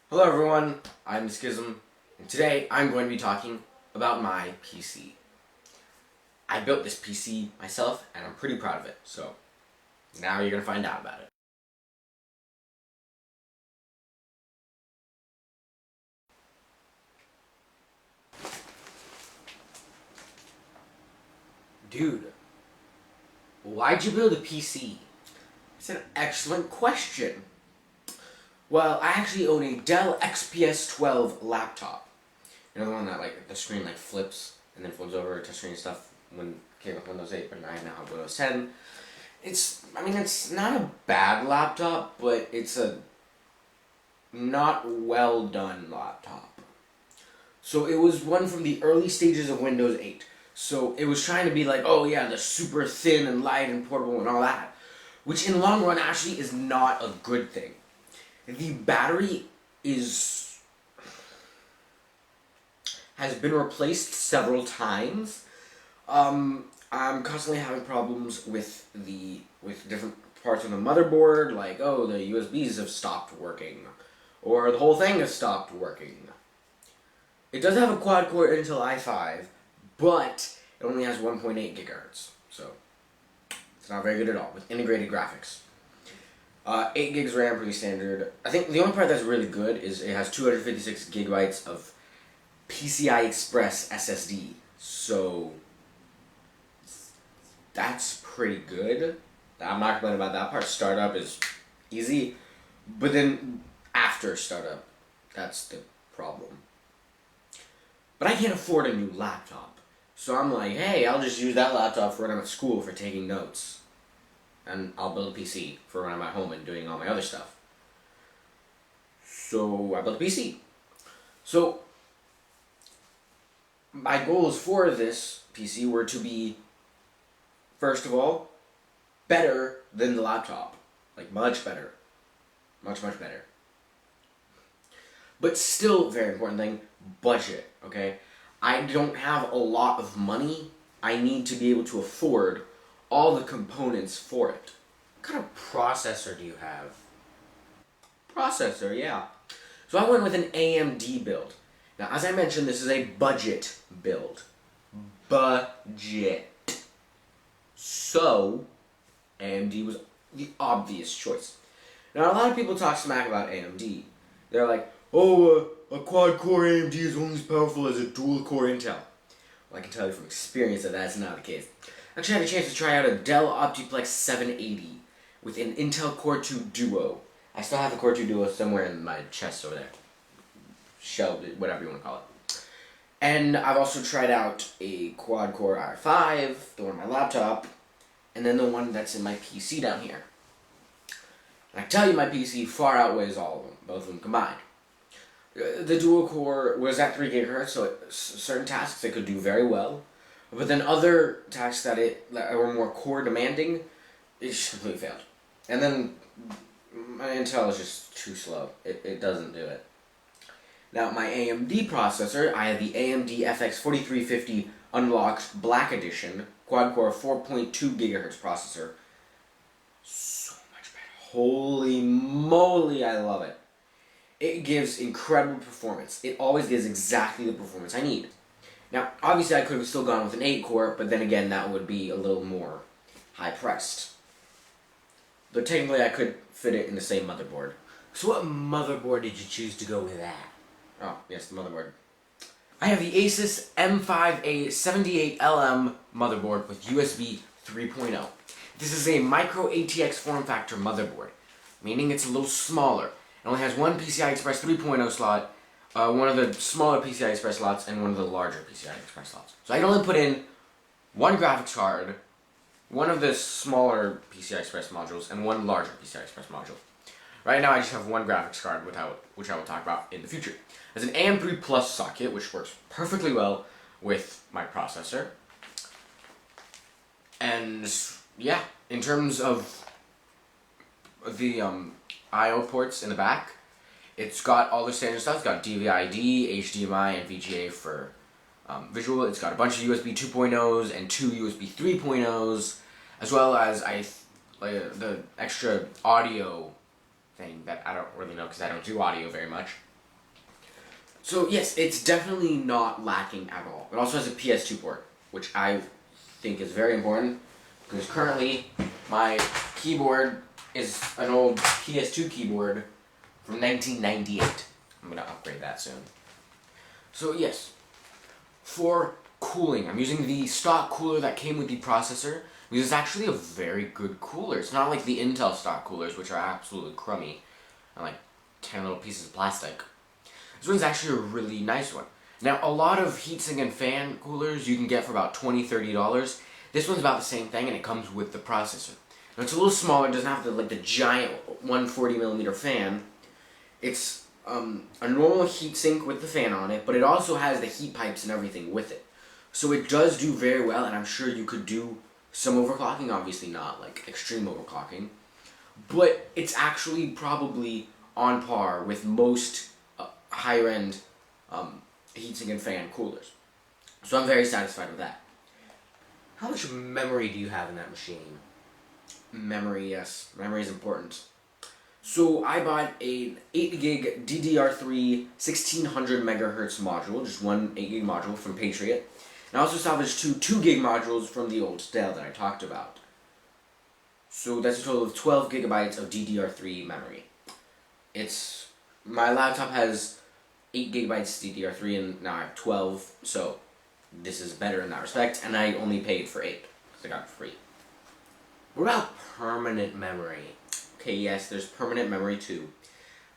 Hello everyone, I'm Schism, and today I'm going to be talking about my PC. I built this PC myself, and I'm pretty proud of it, so now you're going to find out about it. Dude, why'd you build a PC? It's an excellent question. Well, I actually own a Dell XPS 12 laptop. You know the one that the screen flips and then folds over to screen stuff when it came with Windows 8, but I now have Windows 10. It's not a bad laptop, but it's a not well done laptop. So it was one from the early stages of Windows 8. So it was trying to be like, oh yeah, the super thin and light and portable and all that, which in the long run actually is not a good thing. The battery has been replaced several times. I'm constantly having problems with different parts of the motherboard, like the USBs have stopped working, or the whole thing has stopped working. It does have a quad-core Intel i5, but it only has 1.8 gigahertz, so it's not very good at all with integrated graphics. 8 gigs RAM, pretty standard. I think the only part that's really good is it has 256 gigabytes of PCI Express SSD, so that's pretty good. I'm not complaining about that part. Startup is easy, but then after startup, that's the problem. But I can't afford a new laptop, so I'm like, hey, I'll just use that laptop for when I'm at school for taking notes, and I'll build a PC for when I'm at home and doing all my other stuff. So I built a PC. So my goals for this PC were to be, first of all, better than the laptop. Like, much better. Much, much better. But still, very important thing, budget, okay? I don't have a lot of money. I need to be able to afford all the components for it. What kind of processor do you have? Processor, yeah. So I went with an AMD build. Now, as I mentioned, this is a budget build. Budget. So, AMD was the obvious choice. Now, a lot of people talk smack about AMD. They're like, oh, a quad-core AMD is only as powerful as a dual-core Intel. Well, I can tell you from experience that that's not the case. I actually had a chance to try out a Dell Optiplex 780 with an Intel Core 2 Duo. I still have the Core 2 Duo somewhere in my chest over there. Shelved, whatever you want to call it. And I've also tried out a quad-core i5, the one on my laptop, and then the one that's in my PC down here. And I can tell you my PC far outweighs all of them, both of them combined. The dual core was at 3 gigahertz, so certain tasks it could do very well. But then other tasks that were more core demanding, it just completely failed. And then my Intel is just too slow. It doesn't do it. Now, my AMD processor, I have the AMD FX 4350 Unlocked Black Edition, quad-core 4.2 gigahertz processor. So much better. Holy moly, I love it. It gives incredible performance. It always gives exactly the performance I need. Now, obviously I could have still gone with an 8-core, but then again, that would be a little more high-priced. But technically, I could fit it in the same motherboard. So what motherboard did you choose to go with that? Oh, yes, the motherboard. I have the Asus M5A78LM motherboard with USB 3.0. This is a micro ATX form factor motherboard, meaning it's a little smaller. It only has one PCI Express 3.0 slot, one of the smaller PCI Express slots, and one of the larger PCI Express slots. So I can only put in one graphics card, one of the smaller PCI Express modules, and one larger PCI Express module. Right now I just have one graphics card, which I will talk about in the future. There's an AM3 Plus socket, which works perfectly well with my processor. And yeah, in terms of the I/O ports in the back, it's got all the standard stuff. It's got DVI-D, HDMI, and VGA for visual. It's got a bunch of USB 2.0s and 2 USB 3.0s, as well as the extra audio thing that I don't really know because I don't do audio very much. So yes, it's definitely not lacking at all. It also has a PS2 port, which I think is very important because currently my keyboard is an old PS2 keyboard from 1998. I'm gonna upgrade that soon. So yes, for cooling, I'm using the stock cooler that came with the processor because it's actually a very good cooler. It's not like the Intel stock coolers, which are absolutely crummy and like 10 little pieces of plastic. This one's actually a really nice one. Now, a lot of heatsink and fan coolers you can get for about $20, $30. This one's about the same thing, and it comes with the processor. Now, it's a little smaller. It doesn't have the giant 140mm fan. It's a normal heatsink with the fan on it, but it also has the heat pipes and everything with it. So it does do very well, and I'm sure you could do some overclocking. Obviously not like extreme overclocking, but it's actually probably on par with most higher-end heatsink and fan coolers. So I'm very satisfied with that. How much memory do you have in that machine? Memory, yes. Memory is important. So I bought an 8GB DDR3 1600 megahertz module, just one 8GB module from Patriot. And I also salvaged two 2GB modules from the old Dell that I talked about. So that's a total of 12 gigabytes of DDR3 memory. My laptop has 8 gigabytes DDR3 and now I have 12, so this is better in that respect, and I only paid for 8 because I got it free. What about permanent memory? Okay, yes, there's permanent memory too.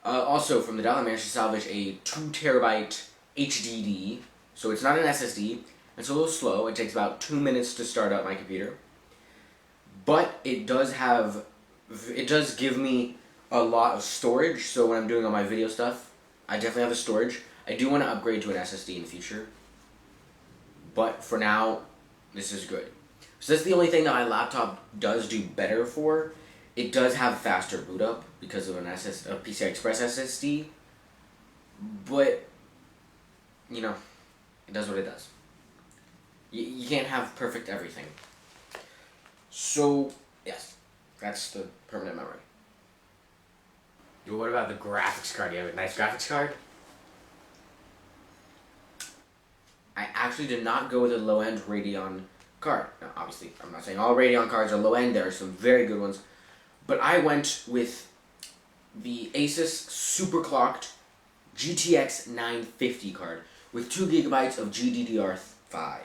Also, from the Dell, I managed to salvage a 2TB HDD, so it's not an SSD. It's a little slow. It takes about 2 minutes to start up my computer, but it does give me a lot of storage, so when I'm doing all my video stuff, I definitely have the storage. I do want to upgrade to an SSD in the future, but for now, this is good. So that's the only thing that my laptop does do better for. It does have faster boot up because of a PCI Express SSD, but, it does what it does. You can't have perfect everything. So, yes, that's the permanent memory. What about the graphics card? Do you have a nice graphics card? I actually did not go with a low-end Radeon card. Now, obviously, I'm not saying all Radeon cards are low-end. There are some very good ones. But I went with the Asus Superclocked GTX 950 card with 2 gigabytes of GDDR5.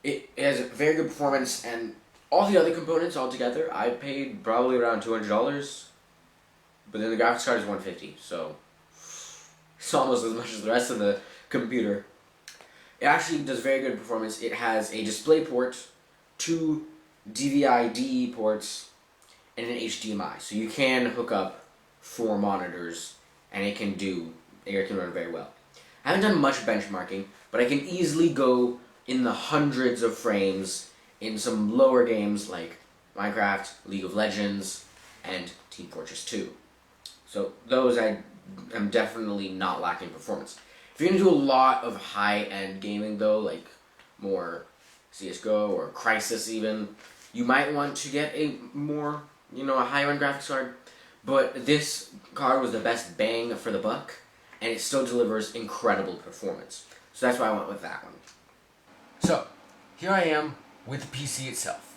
It has very good performance, and all the other components altogether, I paid probably around $200, but then the graphics card is $150, so it's almost as much as the rest of the computer. It actually does very good performance. It has a display port, 2 DVI-D ports, and an HDMI, so you can hook up 4 monitors, and it can run very well. I haven't done much benchmarking, but I can easily go in the hundreds of frames in some lower games like Minecraft, League of Legends, and Team Fortress 2. So those I am definitely not lacking performance. If you're going to do a lot of high-end gaming though, like more CSGO or Crysis even, you might want to get a more, a higher-end graphics card. But this card was the best bang for the buck, and it still delivers incredible performance. So that's why I went with that one. So, here I am with the PC itself.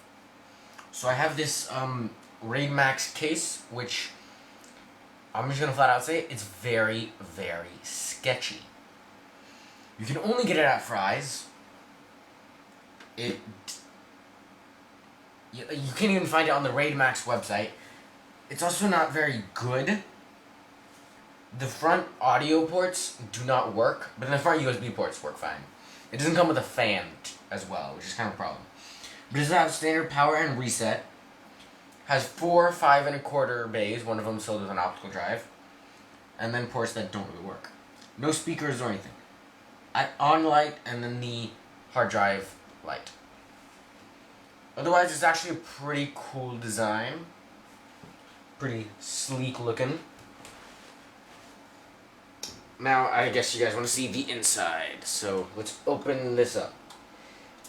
So I have this Raid Max case, which I'm just gonna flat out say it's very, very sketchy. You can only get it at Fry's. You can't even find it on the Raid Max website. It's also not very good. The front audio ports do not work, but the front USB ports work fine. It doesn't come with a fan as well, which is kind of a problem. But it does have standard power and reset. Has 4 5 1/4 bays, one of them sold with an optical drive, and then ports that don't really work. No speakers or anything. On light, and then the hard drive light. Otherwise, it's actually a pretty cool design. Pretty sleek looking. Now, I guess you guys want to see the inside, so let's open this up.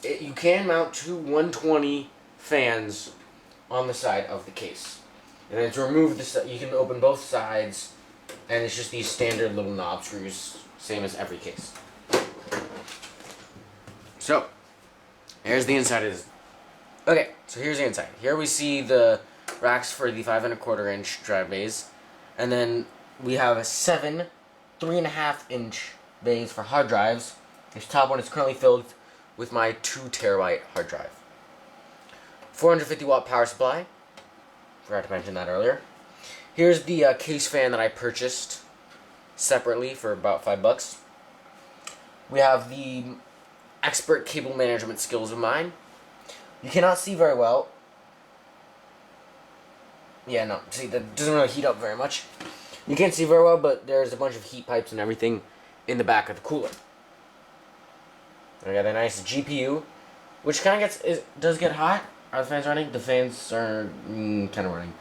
You can mount 2 120 fans on the side of the case. And then to remove this, you can open both sides And it's just these standard little knob screws, same as every case. So, here's the inside of this. Okay, so here's the inside. Here we see the racks for the 5 1/4 inch drive bays. And then we have a 7 3.5 inch bays for hard drives. This top one is currently filled with my 2 terabyte hard drive. 450 watt power supply. Forgot to mention that earlier. Here's the case fan that I purchased separately for about $5. We have the expert cable management skills of mine. You cannot see very well. Yeah, no, see, that doesn't really heat up very much. You can't see very well, but there's a bunch of heat pipes and everything in the back of the cooler. I got a nice GPU, which kind of does get hot. Are the fans running? The fans are kind of running.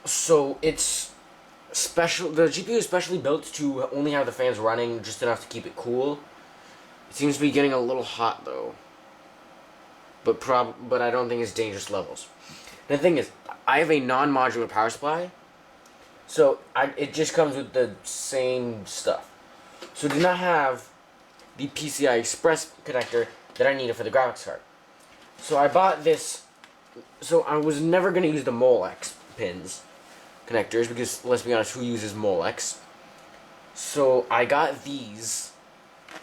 So it's special. The GPU is specially built to only have the fans running just enough to keep it cool. It seems to be getting a little hot though. But I don't think it's dangerous levels. The thing is, I have a non-modular power supply, so it just comes with the same stuff. So I do not have the PCI Express connector that I needed for the graphics card. So I bought this. So I was never going to use the Molex pins connectors because, let's be honest, who uses Molex? So I got these.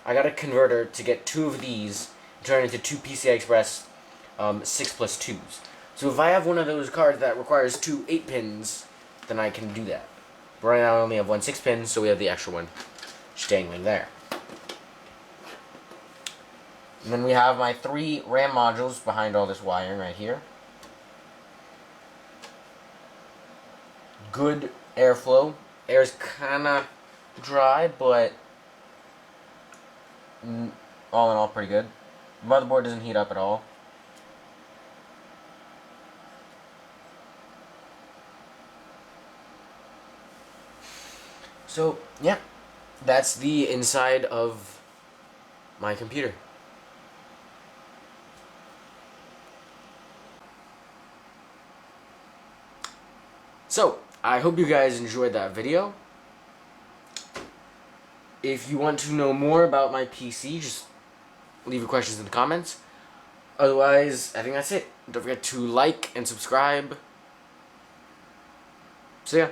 I got a converter to get 2 of these, turn into 2 PCI Express 6+2s. So if I have one of those cards that requires 2 8-pins, then I can do that. But right now I only have 1 6-pin, so we have the extra one just dangling there. And then we have my 3 RAM modules behind all this wiring right here. Good airflow. Air's kinda dry, but all in all pretty good. The motherboard doesn't heat up at all. So, yeah, that's the inside of my computer. So, I hope you guys enjoyed that video. If you want to know more about my PC, just leave your questions in the comments. Otherwise, I think that's it. Don't forget to like and subscribe. See ya.